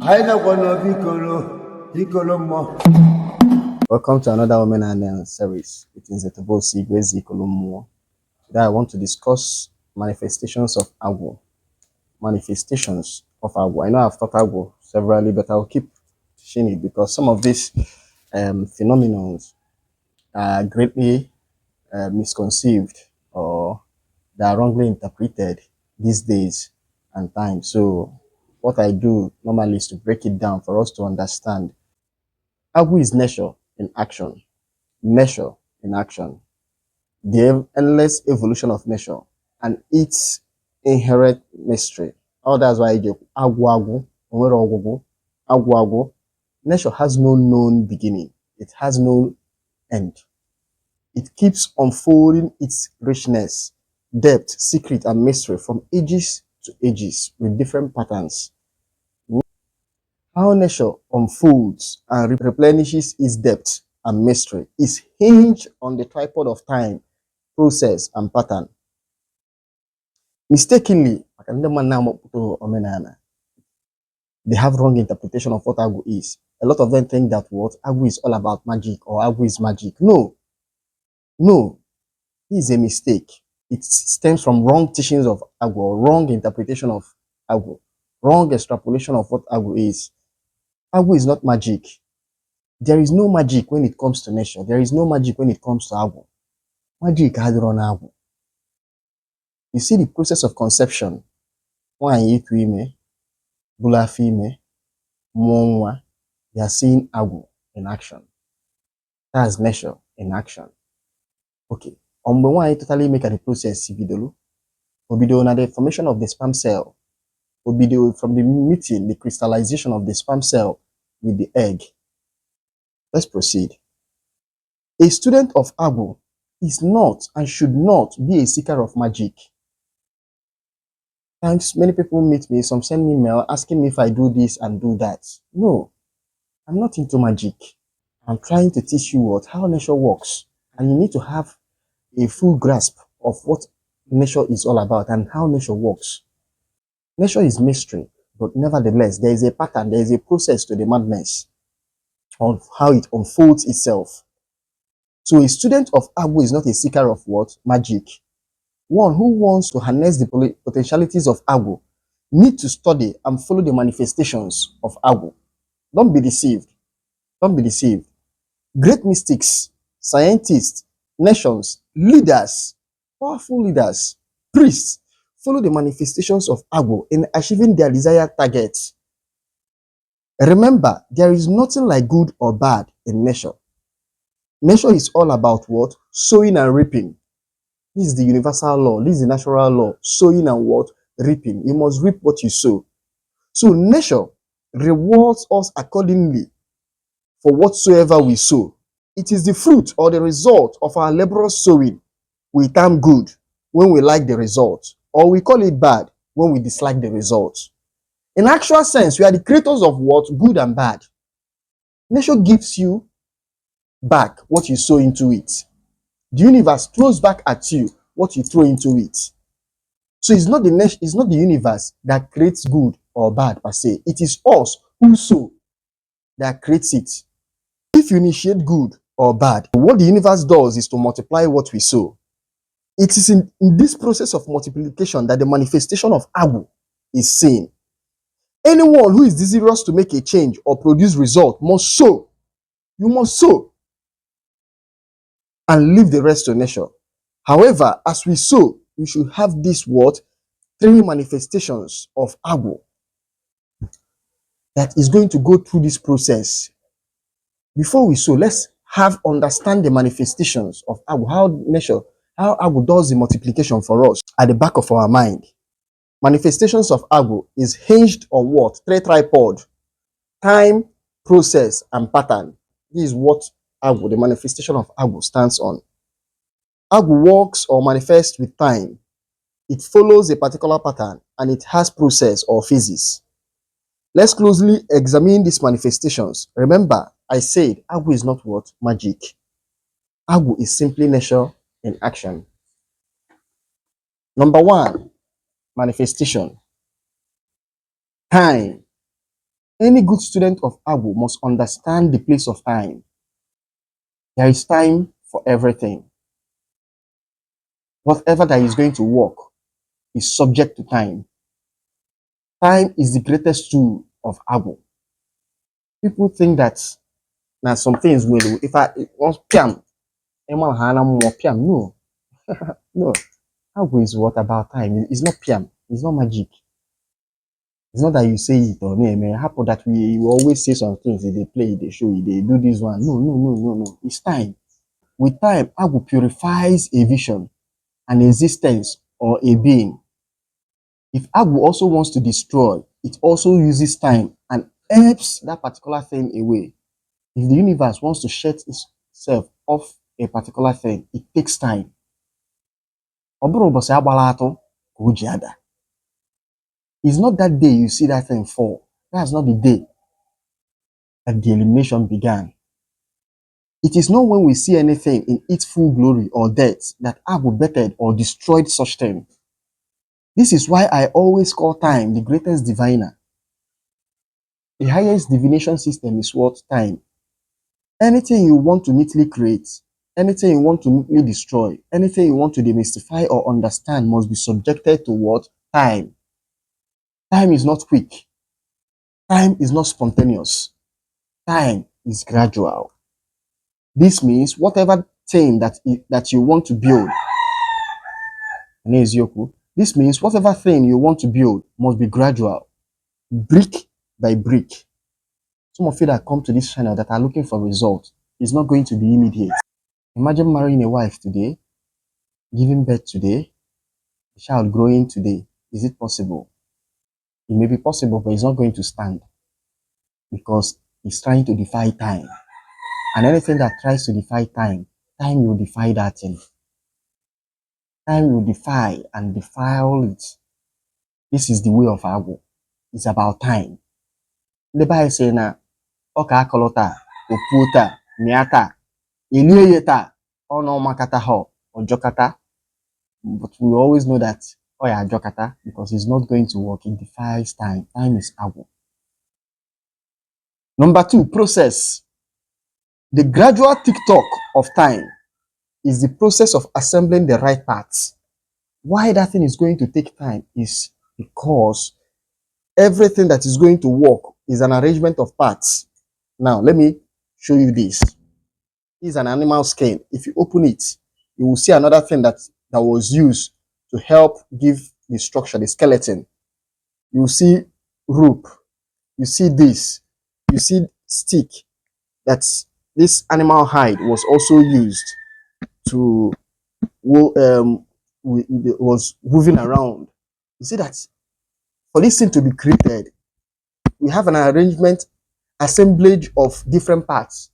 Welcome to another Women and Men series. It is a Tobosi Gwezi Kolomo. Today I want to discuss manifestations of Agwu. Manifestations of Agwu. I know I've taught Agwu severally, but I'll keep teaching it because some of these phenomena are greatly misconceived or they are wrongly interpreted these days and times. So what I do normally is to break it down for us to understand. Agwu is nature in action. Nature in action. The endless evolution of nature and its inherent mystery. Oh, that's why I do Agwu Agwu, Onwere Ogwugwu, Agwu Agwu. Nature has no known beginning. It has no end. It keeps unfolding its richness, depth, secret, and mystery from ages to ages with different patterns. How nature unfolds and replenishes its depth and mystery is hinged on the tripod of time, process, and pattern. Mistakenly, they have wrong interpretation of what Agwu is. A lot of them think that what Agwu is all about magic or Agwu is magic. No, this is a mistake. It stems from wrong teachings of Agwu, or wrong interpretation of Agwu, wrong extrapolation of what Agwu is. Agwu is not magic. There is no magic when it comes to nature. There is no magic when it comes to Agwu. Magic has run Agwu. You see the process of conception. One female, bula female, monwa. You are seeing Agwu in action. That's nature in action. Okay. One totally make a process Obido na the formation of the sperm cell. Obido from the meeting, the crystallization of the sperm cell with the egg. Let's proceed. A student of Agwu is not and should not be a seeker of magic. Times many people meet me, some send me mail asking me if I do this and do that. No, I'm not into magic. I'm trying to teach you how nature works. And you need to have a full grasp of what nature is all about and how nature works. Nature is mystery, but nevertheless, there is a pattern, there is a process to the madness of how it unfolds itself. So a student of Agwu is not a seeker of what? Magic. One who wants to harness the potentialities of Agwu need to study and follow the manifestations of Agwu. Don't be deceived. Don't be deceived. Great mystics, scientists, nations, leaders, powerful leaders, priests, follow the manifestations of Agwu in achieving their desired targets. Remember, there is nothing like good or bad in nature. Nature is all about what? Sowing and reaping. This is the universal law. This is the natural law. Sowing and what? Reaping. You must reap what you sow. So nature rewards us accordingly for whatsoever we sow. It is the fruit or the result of our laborious sowing we term good when we like the result, or we call it bad when we dislike the result. In actual sense, we are the creators of what? Good and bad. Nature gives you back what you sow into it. The universe throws back at you what you throw into it. So it's not the universe that creates good or bad per se. It is us who sow that creates it. If you initiate good or bad, what the universe does is to multiply what we sow. It is in this process of multiplication that the manifestation of Agwu is seen. Anyone who is desirous to make a change or produce result must sow. You must sow and leave the rest to nature. However, as we sow, we should have this what? 3 manifestations of Agwu that is going to go through this process. Before we sow, let's understand the manifestations of Agwu, how Agwu does the multiplication for us at the back of our mind. Manifestations of Agwu is hinged on what? 3 tripod: time, process, and pattern. This is what Agwu, the manifestation of Agwu, stands on. Agwu works or manifests with time. It follows a particular pattern and it has process or phases. Let's closely examine these manifestations. Remember, I said Agwu is not what? Magic. Agwu is simply nature in action. Number 1, manifestation. Time. Any good student of Agwu must understand the place of time. There is time for everything. Whatever that is going to work is subject to time. Time is the greatest tool of Agwu. People think that now some things will, if I once piam, no, no. Agwu is what about time? It's not piam, it's not magic. It's not that you say it or name. It happen that we always say some things, they play, they show, they do this one. No, no, no, no, no. It's time. With time, Agwu purifies a vision, an existence, or a being. If Agwu also wants to destroy, it also uses time and helps that particular thing away. If the universe wants to shut itself off a particular thing, it takes time. It's not that day you see that thing fall. That's not the day that the elimination began. It is not when we see anything in its full glory or death that Agwu bettered or destroyed such thing. This is why I always call time the greatest diviner. The highest divination system is what? Time. Anything you want to neatly create, anything you want to neatly destroy, anything you want to demystify or understand must be subjected to what? Time. Time is not quick. Time is not spontaneous. Time is gradual. This means whatever thing that you want to build, this means whatever thing you want to build must be gradual, brick by brick. Some of you that come to this channel that are looking for results, it's not going to be immediate. Imagine marrying a wife today, giving birth today, a child growing today. Is it possible? It may be possible, but it's not going to stand because it's trying to defy time. And anything that tries to defy time, time will defy that thing. Time will defy and defile it. This is the way of Agwu. It's about time. The Bible says na oka akolota, opuota, miata, ilieta, ono makata ho, ojokata. But we always know that oya jokata because it's not going to work. It defies time. Time is Agwu. Number 2, process. The gradual tick-tock of time is the process of assembling the right parts. Why that thing is going to take time is because everything that is going to work is an arrangement of parts. Now, let me show you this. This is an animal skin. If you open it, you will see another thing that was used to help give the structure, the skeleton. You see rope. You see this. You see stick. That's this animal hide was also used to was moving around. You see that for this thing to be created, we have an arrangement, assemblage of different parts.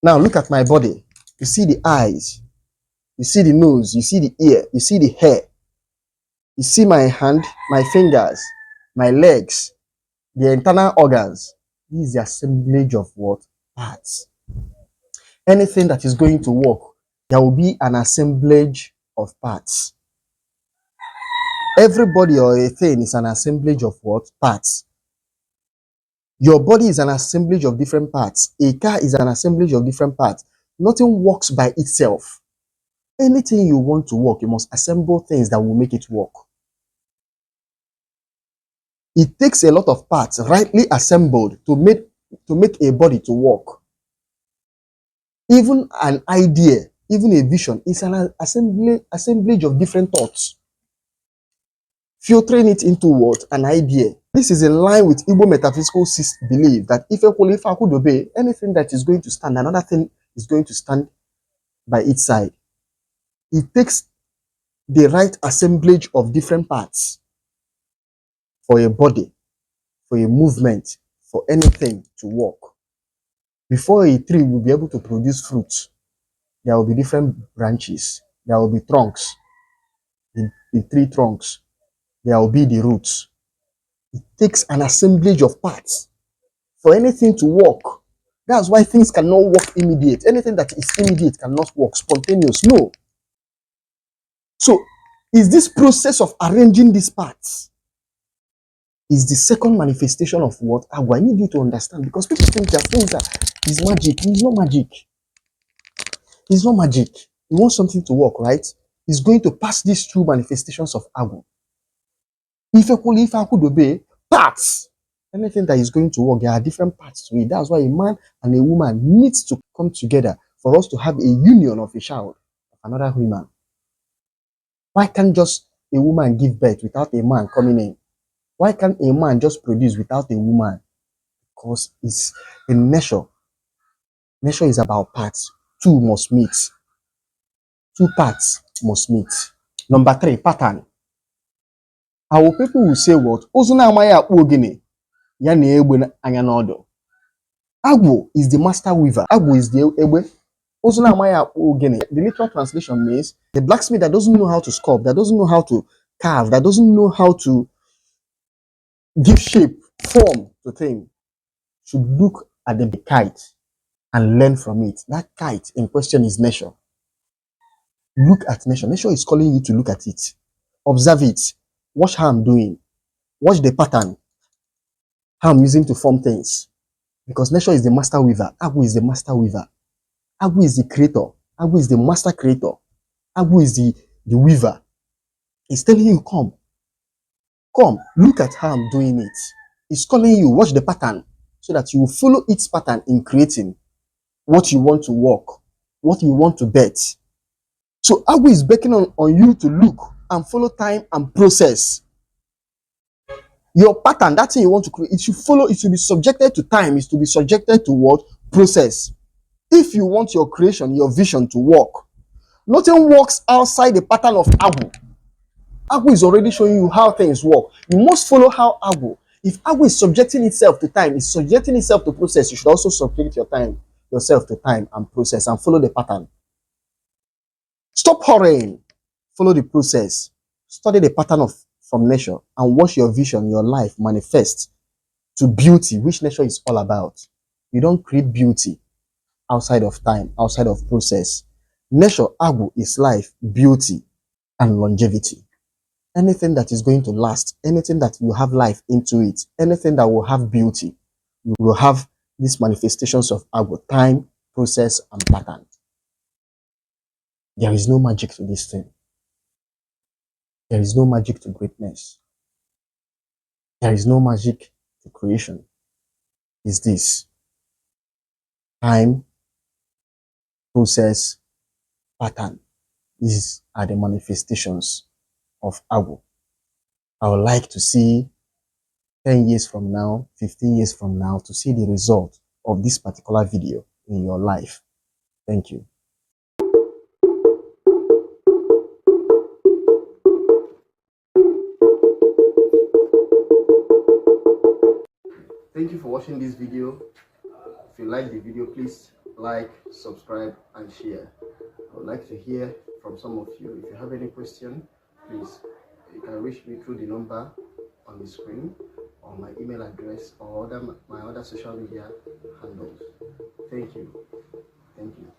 Now look at my body. You see the eyes, you see the nose, you see the ear, you see the hair, you see my hand, my fingers, my legs, the internal organs. This is the assemblage of what? Parts. Anything that is going to work, there will be an assemblage of parts. Everybody or a thing is an assemblage of what? Parts. Your body is an assemblage of different parts. A car is an assemblage of different parts. Nothing works by itself. Anything you want to work, you must assemble things that will make it work. It takes a lot of parts rightly assembled to make a body to work. Even an idea, even a vision, is an assemblage of different thoughts. Filtering it into what? An idea. This is in line with Igbo metaphysical belief that if I could obey, anything that is going to stand, another thing is going to stand by its side. It takes the right assemblage of different parts for a body, for a movement, for anything to work. Before a tree will be able to produce fruit, there will be different branches. There will be trunks, the tree trunks. There will be the roots. It takes an assemblage of parts for anything to work. That's why things cannot work immediate. Anything that is immediate cannot work spontaneous. No. So, is this process of arranging these parts is the second manifestation of what? Agwu. I need you to understand, because people think that things that is magic. It's not magic. It's not magic. You want something to work, right? It's going to pass these two manifestations of Agwu. If I could obey parts, anything that is going to work, there are different parts to it. That's why a man and a woman needs to come together for us to have a union of a child, of another woman. Why can't just a woman give birth without a man coming in? Why can't a man just produce without a woman? Because it's a nature. Nature is about parts. Two must meet. Two parts must meet. Number 3, pattern. Our people will say what? Ozuna amaya ogene. Ya na egbe anya n'odo. Agwu is the master weaver. Agwu is the egbe. Ozuna amaya ogene. The literal translation means the blacksmith that doesn't know how to sculpt, that doesn't know how to carve, that doesn't know how to give shape, form to thing, should look at the kite and learn from it. That kite in question is nature. Look at nature. Nature is calling you to look at it. Observe it. Watch how I'm doing. Watch the pattern. How I'm using to form things. Because nature is the master weaver. Agwu is the master weaver. Agwu is the creator. Agwu is the master creator. Agwu is the weaver. He's telling you, come. Come, look at how I'm doing it. He's calling you, watch the pattern, so that you will follow its pattern in creating what you want to work, what you want to bet. So Agwu is beckoning on you to look and follow time and process. Your pattern, that thing you want to create, it should follow, it should be subjected to time, it should be subjected to what? Process. If you want your creation, your vision to work, nothing works outside the pattern of Agwu. Agwu is already showing you how things work. You must follow how Agwu. If Agwu is subjecting itself to time, it's subjecting itself to process, you should also subject yourself to time and process and follow the pattern. Stop hurrying. Follow the process. Study the pattern from nature and watch your vision, your life manifest to beauty, which nature is all about. You don't create beauty outside of time, outside of process. Nature, Agwu, is life, beauty, and longevity. Anything that is going to last, anything that will have life into it, anything that will have beauty, will have these manifestations of Agwu: time, process, and pattern. There is no magic to this thing. There is no magic to greatness. There is no magic to creation. It's this: time, process, pattern. These are the manifestations of Agwu. I would like to see 10 years from now, 15 years from now, to see the result of this particular video in your life. Thank you. Thank you for watching this video. If you like the video, please like, subscribe, and share. I would like to hear from some of you. If you have any question, please, you can reach me through the number on the screen, or my email address, or my other social media handles. Thank you. Thank you.